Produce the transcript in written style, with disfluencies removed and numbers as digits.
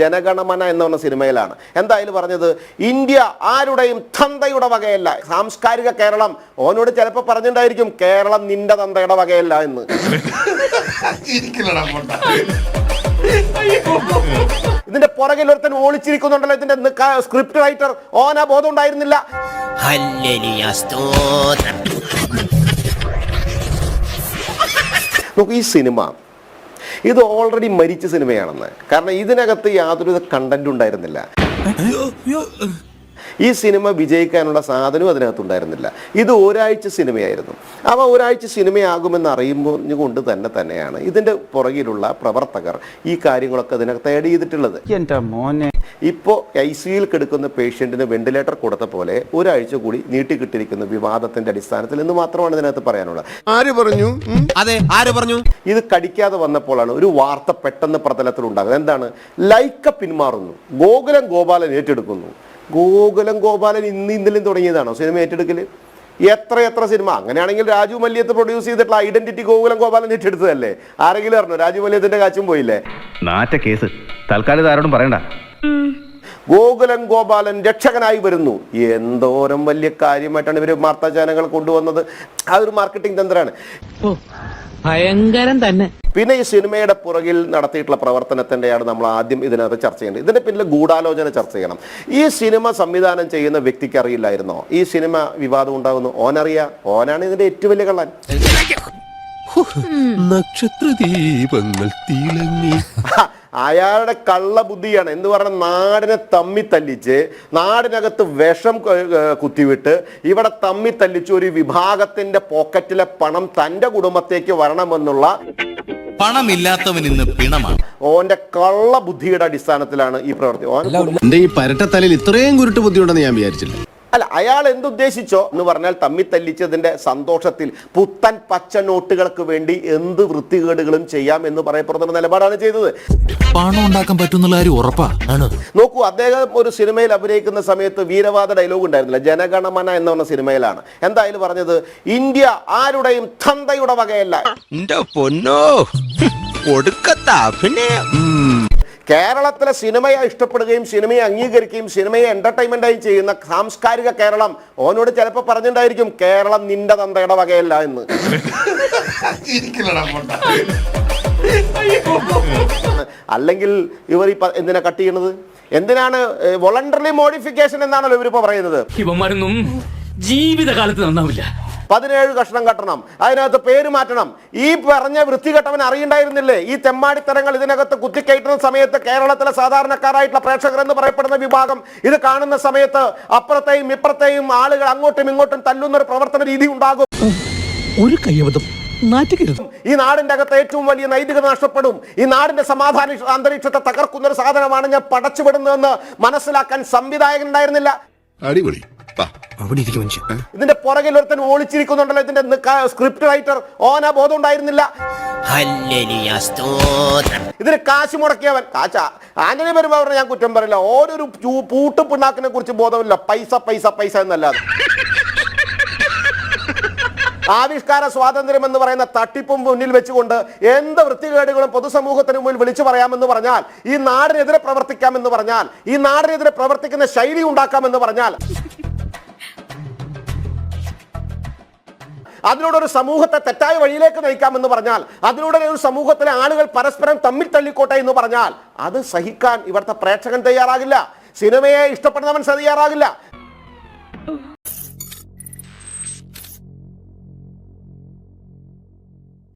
ജനഗണമന എന്ന് പറഞ്ഞ സിനിമയിലാണ് എന്തായാലും പറഞ്ഞത് ഇന്ത്യ ആരുടെയും തന്തയുടെ വകയല്ല. സാംസ്കാരിക കേരളം ഓനോട് ചിലപ്പോൾ പറഞ്ഞിട്ടുണ്ടായിരിക്കും കേരളം നിന്റെ തന്തയുടെ വകയല്ല എന്ന്. ഇതിന്റെ പുറകിൽ ഒരുത്തൻ ഒളിച്ചിരിക്കുന്നുണ്ടല്ലോ. ഇതിന്റെ സ്ക്രിപ്റ്റ് റൈറ്റർ ഓന ബോധം ഉണ്ടായിരുന്നില്ല. നോക്കൂ, ഈ സിനിമ ഇത് ഓൾറെഡി മരിച്ച സിനിമയാണെന്ന്. കാരണം ഇതിനകത്ത് യാതൊരു കണ്ടന്റ് ഉണ്ടായിരുന്നില്ല. ഈ സിനിമ വിജയിക്കാനുള്ള സാധനവും അതിനകത്തുണ്ടായിരുന്നില്ല. ഇത് ഒരാഴ്ച സിനിമയായിരുന്നു. അവ ഒരാഴ്ച സിനിമയാകുമെന്ന് അറിയുമ്പോൾ കൊണ്ട് തന്നെയാണ് ഇതിൻ്റെ പുറകിലുള്ള പ്രവർത്തകർ ഈ കാര്യങ്ങളൊക്കെ അതിനകത്ത് ആഡ് ചെയ്തിട്ടുള്ളത്. ഇപ്പോൾ ICUയിൽ കിടക്കുന്ന പേഷ്യൻറ്റിന് വെന്റിലേറ്റർ കൊടുത്ത പോലെ ഒരാഴ്ച കൂടി നീട്ടിക്കിട്ടിരിക്കുന്ന വിവാദത്തിന്റെ അടിസ്ഥാനത്തിൽ എന്ന് മാത്രമാണ് ഇതിനകത്ത് പറയാനുള്ളത്. ആര് പറഞ്ഞു? അതെ, ആര് പറഞ്ഞു? ഇത് കടിക്കാതെ വന്നപ്പോഴാണ് ഒരു വാർത്ത പെട്ടെന്ന് പ്രതലത്തിൽ ഉണ്ടാകുന്നത്. എന്താണ്? ലൈക്ക പിന്മാറുന്നു, ഗോകുലം ഗോപാലൻ ഏറ്റെടുക്കുന്നു. ഗോകുലം ഗോപാലൻ ഇന്നലെയും തുടങ്ങിയതാണോ സിനിമ ഏറ്റെടുക്കൽ? എത്ര സിനിമ. അങ്ങനെയാണെങ്കിൽ രാജു മല്യത്ത് പ്രൊഡ്യൂസ് ചെയ്തിട്ടുള്ള ഐഡന്റിറ്റി ഗോകുലം ഗോപാലൻ ഏറ്റെടുത്തതല്ലേ? ആരെങ്കിലും അറിഞ്ഞോ? രാജു മല്യത്തിന്റെ കാച്ചും പോയില്ലേ? നാറ്റ കേസ് തൽക്കാലം ആരോടും പറയണ്ട. ഗോകുലം ഗോപാലൻ രക്ഷകനായി വരുന്നു. എന്തോരം വലിയ കാര്യമായിട്ടാണ് ഇവര് വാർത്താ ചാനലുകൾ കൊണ്ടുവന്നത്. അതൊരു മാർക്കറ്റിംഗ് തന്ത്രമാണ്. ഭയങ്കരം തന്നെ. പിന്നെ ഈ സിനിമയുടെ പുറകിൽ നടത്തിയിട്ടുള്ള പ്രവർത്തനത്തിൻ്റെയാണ് നമ്മൾ ആദ്യം ഇതിനകത്ത് ചർച്ച ചെയ്യേണ്ടത്. ഇതിന്റെ പിന്നിൽ ഗൂഢാലോചന ചർച്ച ചെയ്യണം. ഈ സിനിമ സംവിധാനം ചെയ്യുന്ന വ്യക്തിക്ക് അറിയില്ലായിരുന്നോ ഈ സിനിമ വിവാദം ഉണ്ടാകുന്നു? ഓനറിയാം. ഓനാണ് ഇതിന്റെ ഏറ്റവും വലിയ കള്ളൻ. നക്ഷത്രദീപങ്ങൾ തിളങ്ങി. അയാളുടെ കള്ള ബുദ്ധിയാണ്. എന്ന് പറഞ്ഞാൽ നാടിനെ തമ്മി തല്ലിച്ച്, നാടിനകത്ത് വിഷം കുത്തിവിട്ട് ഇവിടെ തമ്മി തല്ലിച്ച് ഒരു വിഭാഗത്തിന്റെ പോക്കറ്റിലെ പണം തന്റെ കുടുംബത്തേക്ക് വരണമെന്നുള്ള പണമില്ലാത്തവൻ ഇന്ന് പിണമാണ്. ഓന്റെ കള്ള ബുദ്ധിയുടെ അടിസ്ഥാനത്തിലാണ് ഈ പ്രവൃത്തി. എന്റെ ഈ പരട്ടത്തലയിൽ ഇത്രയും കുരുട്ട് ബുദ്ധിയുണ്ടെന്ന് ഞാൻ വിചാരിച്ചില്ല. അല്ല, അയാൾ എന്തുദ്ദേശിച്ചോ എന്ന് പറഞ്ഞാൽ തമ്മി തല്ലിച്ചതിന്റെ സന്തോഷത്തിൽ പുത്തൻ പച്ച നോട്ടുകൾക്ക് വേണ്ടി എന്ത് വൃത്തികേടുകളും ചെയ്യാം എന്ന് പറയപ്പെടുന്ന നിലപാടാണ് ചെയ്തത്. പണം ഉണ്ടാക്കാൻ പറ്റുന്നുള്ള കാര്യം ഉറപ്പാ. നോക്കൂ, അദ്ദേഹം ഒരു സിനിമയിൽ അഭിനയിക്കുന്ന സമയത്ത് വീരവാദ ഡയലോഗ് ഉണ്ടായിരുന്നില്ല. ജനഗണമന എന്ന് പറഞ്ഞ സിനിമയിലാണ് എന്തായാലും പറഞ്ഞത് ഇന്ത്യ ആരുടെയും തന്തയുടെ വകയല്ല. കേരളത്തിലെ സിനിമയെ ഇഷ്ടപ്പെടുകയും സിനിമയെ അംഗീകരിക്കുകയും സിനിമയെ എന്റർടൈൻമെന്റായി ചെയ്യുന്ന സാംസ്കാരിക കേരളം ഓനോട് ചിലപ്പോൾ പറഞ്ഞിട്ടുണ്ടായിരിക്കും കേരളം നിന്റെ തന്തയുടെ വകയല്ല എന്ന്. അല്ലെങ്കിൽ ഇവർ എന്തിനാ കട്ട് ചെയ്യണത്? എന്തിനാണ് വോളണ്ടറി മോഡിഫിക്കേഷൻ എന്നാണല്ലോ ഇവരിപ്പോ പറയുന്നത്. ഇവന്മാരൊന്നും ജീവിതകാലത്ത് നന്നാവില്ല. 17 കഷ്ണം കട്ടണം, അതിനകത്ത് പേര് മാറ്റണം. ഈ പറഞ്ഞ വൃത്തികെട്ടവൻ അറിയണ്ടായിരുന്നില്ലേ ഈ തെമ്മാടിത്തരങ്ങൾ ഇതിനകത്ത് കുത്തിക്കയറ്റുന്ന സമയത്ത് കേരളത്തിലെ സാധാരണക്കാരായിട്ടുള്ള പ്രേക്ഷകർ എന്ന് പറയപ്പെടുന്ന വിഭാഗം ഇത് കാണുന്ന സമയത്ത് അപ്പുറത്തെയും ഇപ്പുറത്തെയും ആളുകൾ അങ്ങോട്ടും ഇങ്ങോട്ടും തല്ലുന്ന ഒരു പ്രവർത്തന രീതി ഉണ്ടാകും. ഒരു കയ്യബദ്ധം നാറ്റുകരുത്. ഈ നാടിന്റെ അകത്ത് ഏറ്റവും വലിയ നൈതികത നഷ്ടപ്പെടും. ഈ നാടിന്റെ സമാധാന അന്തരീക്ഷത്തെ തകർക്കുന്ന ഒരു സാധനമാണ് ഞാൻ പടച്ചുവിടുന്നതെന്ന് മനസ്സിലാക്കാൻ സംവിധായകൻ ഉണ്ടായിരുന്നില്ല. അടിപൊളി. ഇതിന്റെ പുറകിൽ ഒരുത്തൻ ഒളിച്ചിരിക്കുന്നുണ്ടല്ലോ. ഇതിന്റെ സ്ക്രിപ്റ്റ് റൈറ്റർ ഓന ബോധം ഉണ്ടായിരുന്നില്ല. ഇതിന് കാശ് മുടക്കിയവൻ ആന്റണി പെരുമാറിനെ ഞാൻ കുറ്റം പറയില്ല. ഓരോരു പൂട്ടുപിണ്ണാക്കിനെ കുറിച്ച് ബോധമില്ല. പൈസ പൈസ പൈസ എന്നല്ലാതെ. ആവിഷ്കാര സ്വാതന്ത്ര്യം എന്ന് പറയുന്ന തട്ടിപ്പും മുന്നിൽ വെച്ചുകൊണ്ട് എന്ത് വൃത്തികേടുകളും പൊതുസമൂഹത്തിന് മുന്നിൽ വിളിച്ചു പറയാമെന്ന് പറഞ്ഞാൽ, ഈ നാടിനെതിരെ പ്രവർത്തിക്കാമെന്ന് പറഞ്ഞാൽ, ഈ നാടിനെതിരെ പ്രവർത്തിക്കുന്ന ശൈലി ഉണ്ടാക്കാമെന്ന് പറഞ്ഞാൽ, അതിലൂടെ ഒരു സമൂഹത്തെ തെറ്റായ വഴിയിലേക്ക് നയിക്കാമെന്ന് പറഞ്ഞാൽ, അതിലൂടെ ഒരു സമൂഹത്തിലെ ആളുകൾ പരസ്പരം തമ്മിൽ തള്ളിക്കോട്ടെ എന്ന് പറഞ്ഞാൽ അത് സഹിക്കാൻ ഇവിടുത്തെ പ്രേക്ഷകൻ തയ്യാറാകില്ല. സിനിമയെ ഇഷ്ടപ്പെടുന്നവൻ തയ്യാറാകില്ല.